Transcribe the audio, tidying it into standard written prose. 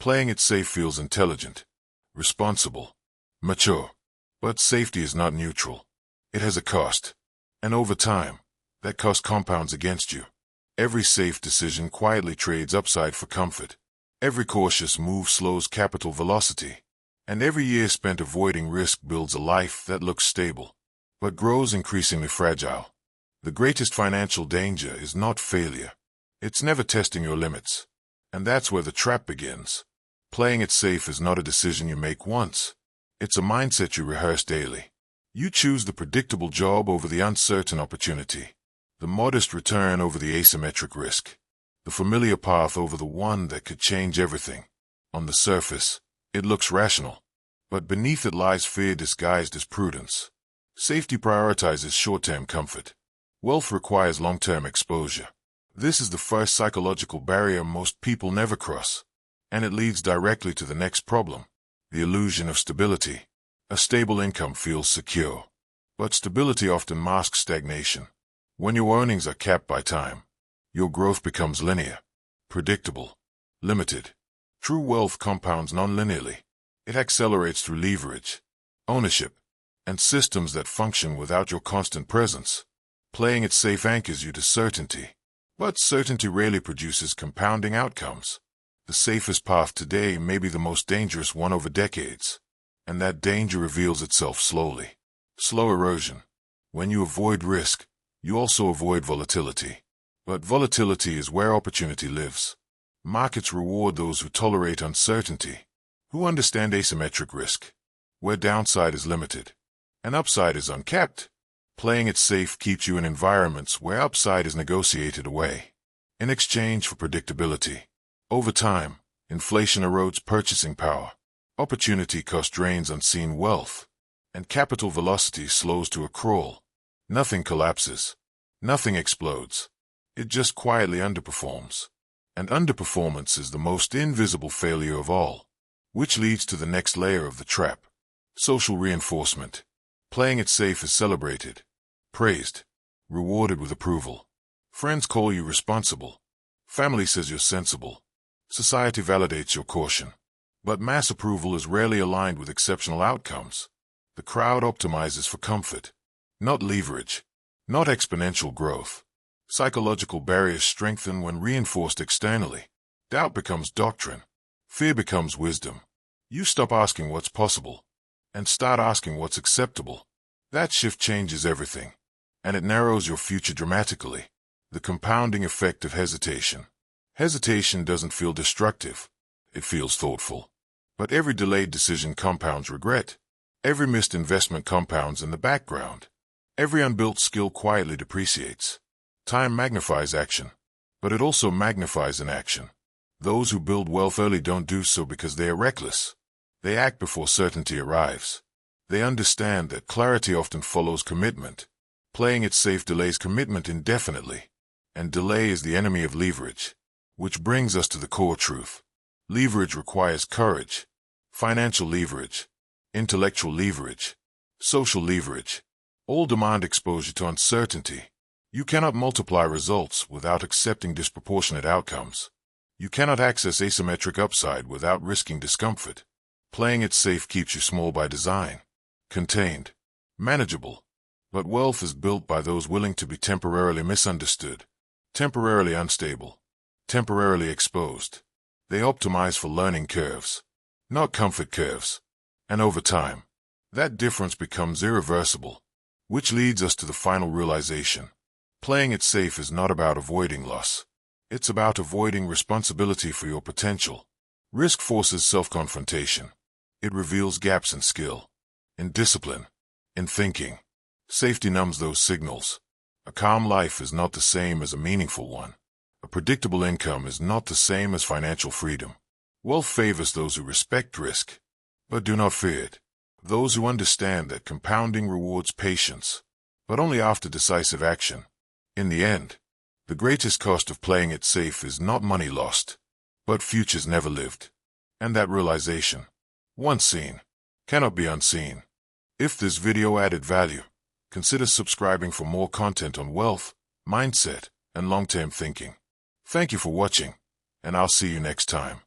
Playing it safe feels intelligent, responsible, mature. But safety is not neutral. It has a cost. And over time, that cost compounds against you. Every safe decision quietly trades upside for comfort. Every cautious move slows capital velocity. And every year spent avoiding risk builds a life that looks stable, but grows increasingly fragile. The greatest financial danger is not failure. It's never testing your limits. And that's where the trap begins. Playing it safe is not a decision you make once. It's a mindset you rehearse daily. You choose the predictable job over the uncertain opportunity, the modest return over the asymmetric risk, the familiar path over the one that could change everything. On the surface, it looks rational, but beneath it lies fear disguised as prudence. Safety prioritizes short-term comfort. Wealth requires long-term exposure. This is the first psychological barrier most people never cross, and it leads directly to the next problem, the illusion of stability. A stable income feels secure, but stability often masks stagnation. When your earnings are capped by time, your growth becomes linear, predictable, limited. True wealth compounds nonlinearly. It accelerates through leverage, ownership, and systems that function without your constant presence. Playing it safe anchors you to certainty, but certainty rarely produces compounding outcomes. The safest path today may be the most dangerous one over decades, and that danger reveals itself slowly. Slow erosion. When you avoid risk, you also avoid volatility. But volatility is where opportunity lives. Markets reward those who tolerate uncertainty, who understand asymmetric risk, where downside is limited and upside is uncapped. Playing it safe keeps you in environments where upside is negotiated away, in exchange for predictability. Over time, inflation erodes purchasing power, opportunity cost drains unseen wealth, and capital velocity slows to a crawl. Nothing collapses. Nothing explodes. It just quietly underperforms. And underperformance is the most invisible failure of all, which leads to the next layer of the trap. Social reinforcement. Playing it safe is celebrated, praised, rewarded with approval. Friends call you responsible. Family says you're sensible. Society validates your caution. But mass approval is rarely aligned with exceptional outcomes. The crowd optimizes for comfort, not leverage, not exponential growth. Psychological barriers strengthen when reinforced externally. Doubt becomes doctrine. Fear becomes wisdom. You stop asking what's possible and start asking what's acceptable. That shift changes everything, and it narrows your future dramatically. The compounding effect of hesitation. Hesitation doesn't feel destructive. It feels thoughtful. But every delayed decision compounds regret. Every missed investment compounds in the background. Every unbuilt skill quietly depreciates. Time magnifies action, but it also magnifies inaction. Those who build wealth early don't do so because they are reckless. They act before certainty arrives. They understand that clarity often follows commitment. Playing it safe delays commitment indefinitely, and delay is the enemy of leverage. Which brings us to the core truth. Leverage requires courage. Financial leverage, intellectual leverage, social leverage. All demand exposure to uncertainty. You cannot multiply results without accepting disproportionate outcomes. You cannot access asymmetric upside without risking discomfort. Playing it safe keeps you small by design, contained, manageable. But wealth is built by those willing to be temporarily misunderstood, temporarily unstable, temporarily exposed. They optimize for learning curves, not comfort curves. And over time, that difference becomes irreversible, which leads us to the final realization. Playing it safe is not about avoiding loss. It's about avoiding responsibility for your potential. Risk forces self-confrontation. It reveals gaps in skill, in discipline, in thinking. Safety numbs those signals. A calm life is not the same as a meaningful one. A predictable income is not the same as financial freedom. Wealth favors those who respect risk, but do not fear it. Those who understand that compounding rewards patience, but only after decisive action. In the end, the greatest cost of playing it safe is not money lost, but futures never lived. And that realization, once seen, cannot be unseen. If this video added value, consider subscribing for more content on wealth, mindset, and long-term thinking. Thank you for watching, and I'll see you next time.